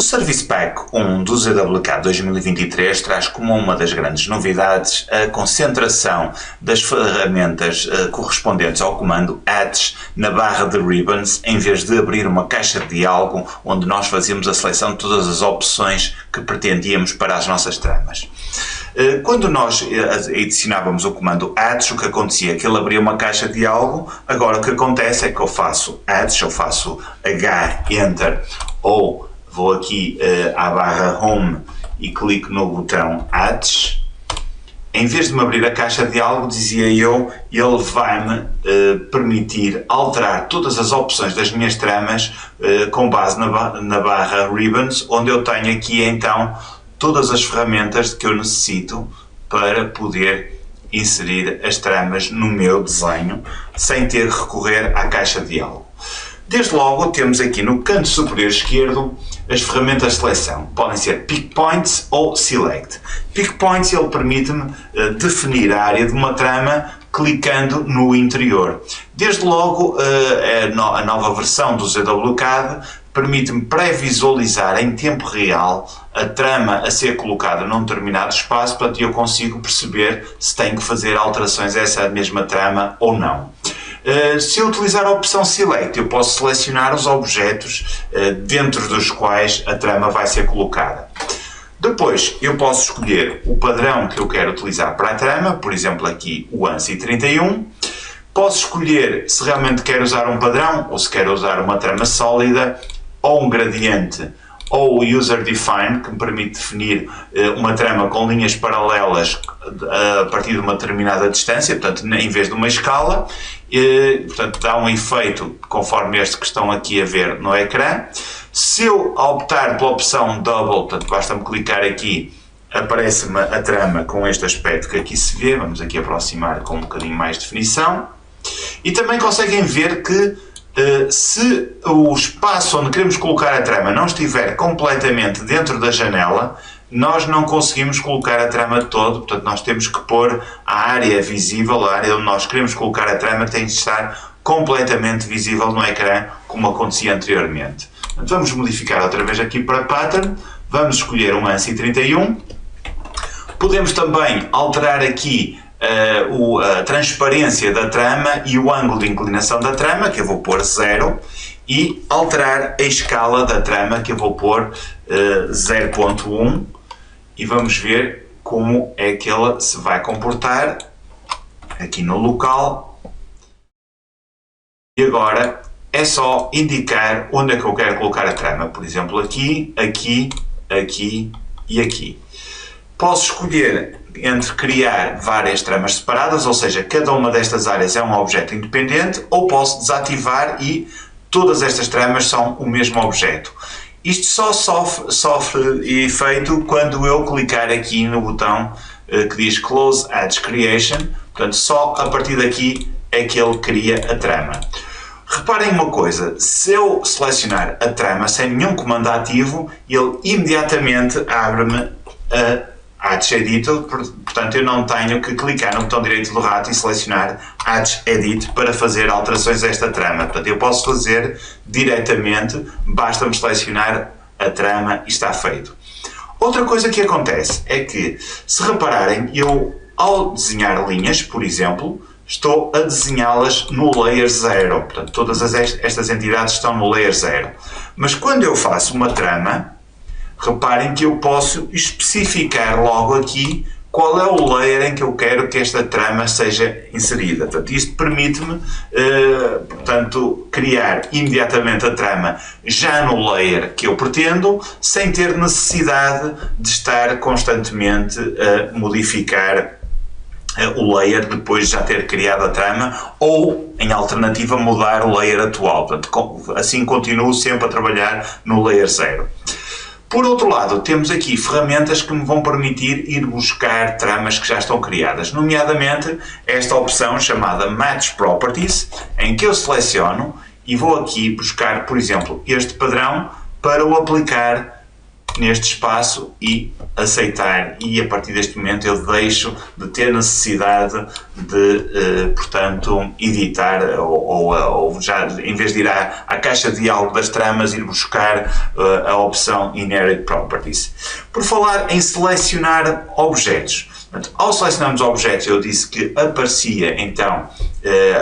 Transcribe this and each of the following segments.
Service Pack 1 do ZWK 2023 traz como uma das grandes novidades a concentração das ferramentas correspondentes ao comando Ads na barra de Ribbons, em vez de abrir uma caixa de diálogo onde nós fazíamos a seleção de todas as opções que pretendíamos para as nossas tramas. Quando nós adicionávamos o comando Ads, o que acontecia é que ele abria uma caixa de diálogo. Agora o que acontece é que eu faço Ads, eu faço H, Enter, ou vou aqui à barra Home e clico no botão Ads. Em vez de me abrir a caixa de diálogo, dizia eu, ele vai-me permitir alterar todas as opções das minhas tramas com base na barra Ribbons, onde eu tenho aqui então todas as ferramentas que eu necessito para poder inserir as tramas no meu desenho sem ter que recorrer à caixa de diálogo. Desde logo temos aqui no canto superior esquerdo as ferramentas de seleção. Podem ser Pick Points ou Select. Pick Points ele permite-me definir a área de uma trama clicando no interior. Desde logo a nova versão do ZWCAD permite-me pré-visualizar em tempo real a trama a ser colocada num determinado espaço, para que eu consigo perceber se tenho que fazer alterações a essa mesma trama ou não. Se eu utilizar a opção Select, eu posso selecionar os objetos dentro dos quais a trama vai ser colocada. Depois eu posso escolher o padrão que eu quero utilizar para a trama, por exemplo aqui o ANSI 31. Posso escolher se realmente quero usar um padrão ou se quero usar uma trama sólida ou um gradiente, ou o User Define, que me permite definir uma trama com linhas paralelas a partir de uma determinada distância, portanto, em vez de uma escala, portanto, dá um efeito conforme este que estão aqui a ver no ecrã. Se eu optar pela opção Double, portanto, basta-me clicar aqui, aparece-me a trama com este aspecto que aqui se vê. Vamos aqui aproximar com um bocadinho mais de definição. E também conseguem ver que se o espaço onde queremos colocar a trama não estiver completamente dentro da janela, nós não conseguimos colocar a trama toda. Portanto, nós temos que pôr a área visível, a área onde nós queremos colocar a trama tem de estar completamente visível no ecrã, como acontecia anteriormente. Portanto, vamos modificar outra vez aqui para Pattern, vamos escolher um ANSI 31, podemos também alterar aqui a transparência da trama e o ângulo de inclinação da trama, que eu vou pôr 0, e alterar a escala da trama, que eu vou pôr 0.1, e vamos ver como é que ela se vai comportar aqui no local. E agora é só indicar onde é que eu quero colocar a trama, por exemplo aqui, aqui, aqui e aqui. Posso escolher entre criar várias tramas separadas, ou seja, cada uma destas áreas é um objeto independente, ou posso desativar e todas estas tramas são o mesmo objeto. Isto só sofre efeito quando eu clicar aqui no botão que diz Close Ads Creation, portanto só a partir daqui é que ele cria a trama. Reparem uma coisa, se eu selecionar a trama sem nenhum comando ativo, ele imediatamente abre-me a Ads Editor, portanto eu não tenho que clicar no botão direito do rato e selecionar Ads Edit para fazer alterações a esta trama. Portanto, eu posso fazer diretamente, basta-me selecionar a trama e está feito. Outra coisa que acontece é que, se repararem, eu ao desenhar linhas, por exemplo, estou a desenhá-las no Layer 0, portanto todas estas entidades estão no Layer 0. Mas quando eu faço uma trama, reparem que eu posso especificar logo aqui qual é o layer em que eu quero que esta trama seja inserida. Portanto, isto permite-me, criar imediatamente a trama já no layer que eu pretendo, sem ter necessidade de estar constantemente a modificar o layer depois de já ter criado a trama, ou, em alternativa, mudar o layer atual. Portanto, assim continuo sempre a trabalhar no layer 0. Por outro lado, temos aqui ferramentas que me vão permitir ir buscar tramas que já estão criadas, nomeadamente esta opção chamada Match Properties, em que eu seleciono e vou aqui buscar, por exemplo, este padrão para o aplicar neste espaço e aceitar, e a partir deste momento eu deixo de ter necessidade de, portanto, editar ou já, em vez de ir à caixa de diálogo das tramas, ir buscar a opção Inherit Properties. Por falar em selecionar objetos, portanto, ao selecionarmos objetos, eu disse que aparecia então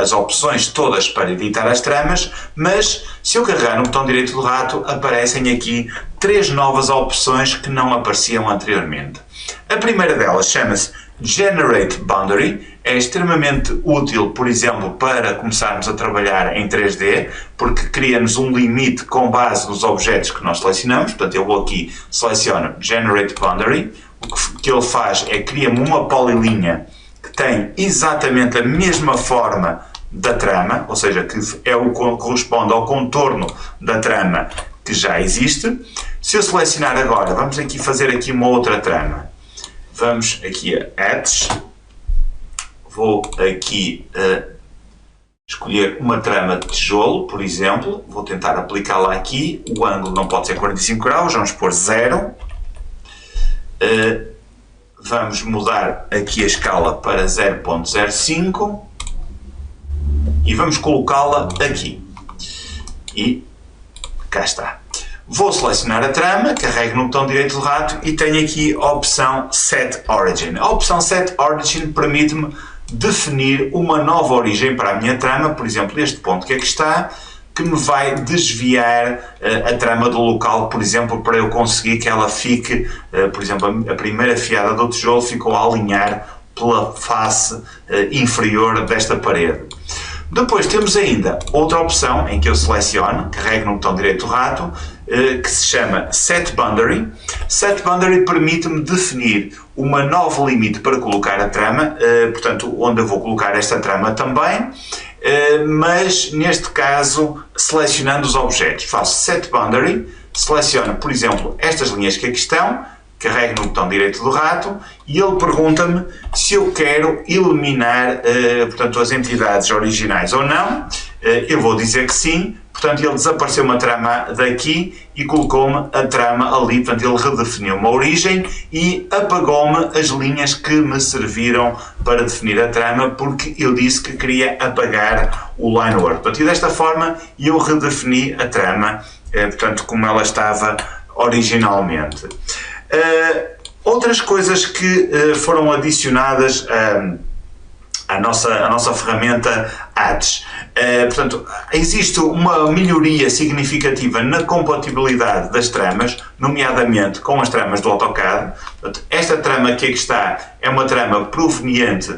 as opções todas para editar as tramas, mas se eu carregar no botão direito do rato, aparecem aqui 3 novas opções que não apareciam anteriormente. A primeira delas chama-se Generate Boundary, é extremamente útil, por exemplo, para começarmos a trabalhar em 3D, porque cria-nos um limite com base nos objetos que nós selecionamos. Portanto, eu vou aqui, seleciono Generate Boundary, o que ele faz é cria-me uma polilinha que tem exatamente a mesma forma da trama, ou seja, que corresponde ao contorno da trama que já existe. Se eu selecionar agora, vamos aqui fazer aqui uma outra trama. Vamos aqui a Edge, vou aqui escolher uma trama de tijolo, por exemplo, vou tentar aplicá-la aqui, o ângulo não pode ser 45 graus, vamos pôr 0. Vamos mudar aqui a escala para 0.05 e vamos colocá-la aqui. E cá está. Vou selecionar a trama, carrego no botão direito do rato e tenho aqui a opção Set Origin. A opção Set Origin permite-me definir uma nova origem para a minha trama, por exemplo, este ponto que aqui está, que me vai desviar a trama do local, por exemplo, para eu conseguir que ela fique, por exemplo, a primeira fiada do tijolo ficou a alinhar pela face inferior desta parede. Depois temos ainda outra opção em que eu seleciono, carrego no botão direito do rato, que se chama Set Boundary. Set Boundary permite-me definir uma nova limite para colocar a trama, portanto, onde eu vou colocar esta trama também, mas neste caso selecionando os objetos. Faço Set Boundary, seleciono, por exemplo, estas linhas que aqui estão, carrego no botão direito do rato e ele pergunta-me se eu quero eliminar, portanto, as entidades originais ou não. Eu vou dizer que sim, portanto ele desapareceu uma trama daqui e colocou-me a trama ali, portanto ele redefiniu uma origem e apagou-me as linhas que me serviram para definir a trama, porque eu disse que queria apagar o line work. Portanto, e desta forma eu redefini a trama, portanto, como ela estava originalmente. Outras coisas que foram adicionadas à nossa ferramenta Ads. Portanto, existe uma melhoria significativa na compatibilidade das tramas, nomeadamente com as tramas do AutoCAD. Portanto, esta trama que aqui está é uma trama proveniente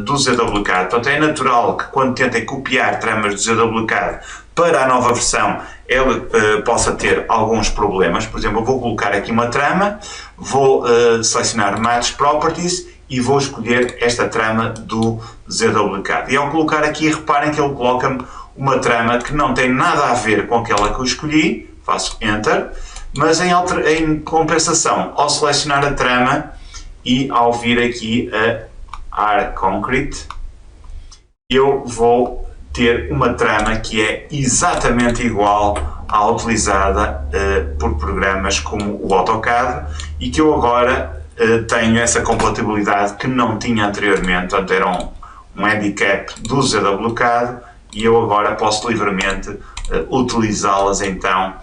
do ZWCAD. Portanto, é natural que quando tentem copiar tramas do ZWCAD para a nova versão, ele possa ter alguns problemas. Por exemplo, eu vou colocar aqui uma trama, vou selecionar Match Properties e vou escolher esta trama do ZWCAD. E ao colocar aqui, reparem que ele coloca-me uma trama que não tem nada a ver com aquela que eu escolhi, faço Enter, mas em compensação, ao selecionar a trama e ao vir aqui a Arc Concrete, eu vou ter uma trama que é exatamente igual à utilizada por programas como o AutoCAD e que eu agora tenho essa compatibilidade que não tinha anteriormente. Portanto, era um handicap do ZWCAD e eu agora posso livremente utilizá-las então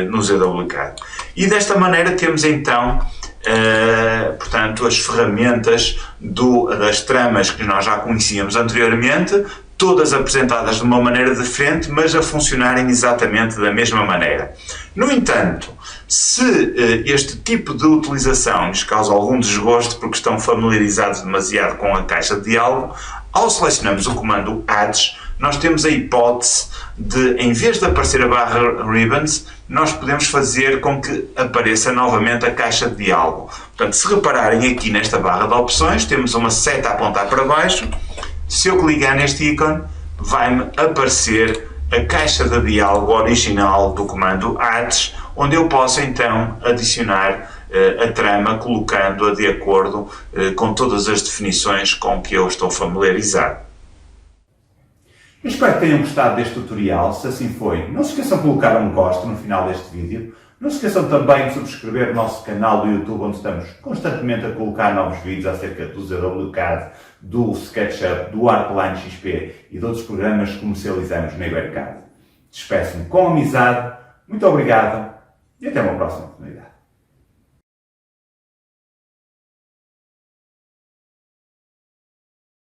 no ZWCAD. E desta maneira temos então portanto, as ferramentas das tramas que nós já conhecíamos anteriormente, todas apresentadas de uma maneira diferente, mas a funcionarem exatamente da mesma maneira. No entanto, se este tipo de utilização lhes causa algum desgosto porque estão familiarizados demasiado com a caixa de diálogo, ao selecionarmos o comando Ads, nós temos a hipótese de, em vez de aparecer a barra Ribbons, nós podemos fazer com que apareça novamente a caixa de diálogo. Portanto, se repararem aqui nesta barra de opções, temos uma seta a apontar para baixo. Se eu clicar neste ícone, vai-me aparecer a caixa de diálogo original do comando Ads, onde eu posso então adicionar a trama, colocando-a de acordo com todas as definições com que eu estou familiarizado. Eu espero que tenham gostado deste tutorial. Se assim foi, não se esqueçam de colocar um gosto no final deste vídeo, Não se esqueçam também de subscrever o nosso canal do YouTube, onde estamos constantemente a colocar novos vídeos acerca do ZWCAD, do SketchUp, do Artline XP e de outros programas que comercializamos na Ibercad. Despeço-me com amizade, muito obrigado e até uma próxima oportunidade.